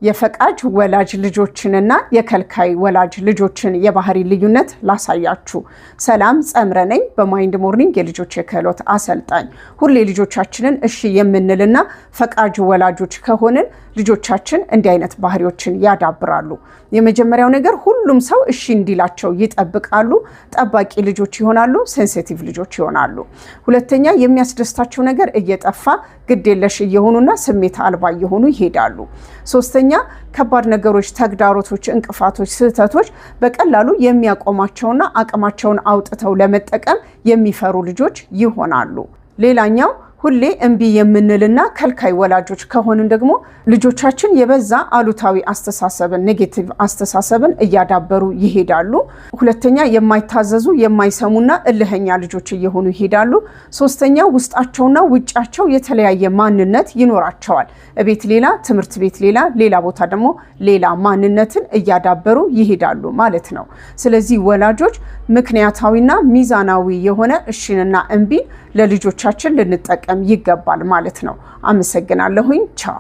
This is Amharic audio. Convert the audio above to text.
የፈቃጅ ወላጅ ልጆችንና የከልካይ ወላጅ ልጆችን የባህሪ ልዩነት ላሳያችሁ። ሰላም ጸምረ ነኝ፣ በማይንድ ሞርኒንግ የልጆች የክህሎት አሰልጣኝ። ሁሌ ልጆቻችንን እሺ የምንልና ፈቃጅ ወላጆች ከሆንን ልጆቻችን እንዲህ አይነት ባህሪዎችን ያዳብራሉ። የመጀመሪያው ነገር ሁሉም ሰው እሺ እንዲላቸው ይጠብቃሉ። ጠባቂ ልጆች ይሆናሉ፣ ሴንሲቲቭ ልጆች ይሆናሉ። ሁለተኛ የሚያስደስታቸው ነገር እየጠፋ ግዴለሽ እየሆኑና ስሜት አልባ እየሆኑ ይሄዳሉ። ሶስተኛ ከባድ ነገሮች፣ ተግዳሮቶች፣ እንቅፋቶች፣ ስህተቶች በቀላሉ የሚያቆማቸውና አቅማቸውን አውጥተው ለመጠቀም የሚፈሩ ልጆች ይሆናሉ። ሌላኛው ሁሌ እንቢ የምንልና ከልካይ ወላጆች ከሆንን ደግሞ ልጆቻችን የበዛ አሉታዊ አስተሳሰብን፣ ኔጌቲቭ አስተሳሰብን እያዳበሩ ይሄዳሉ። ሁለተኛ የማይታዘዙ የማይሰሙና እልህኛ ልጆች እየሆኑ ይሄዳሉ። ሶስተኛ ውስጣቸውና ውጫቸው የተለያየ ማንነት ይኖራቸዋል። ቤት ሌላ፣ ትምህርት ቤት ሌላ፣ ሌላ ቦታ ደግሞ ሌላ ማንነትን እያዳበሩ ይሄዳሉ ማለት ነው። ስለዚህ ወላጆች ምክንያታዊና ሚዛናዊ የሆነ እሺንና እንቢን ለልጆቻችን ልንጠቀም ይገባል ማለት ነው። አመሰግናለሁኝ። ቻው።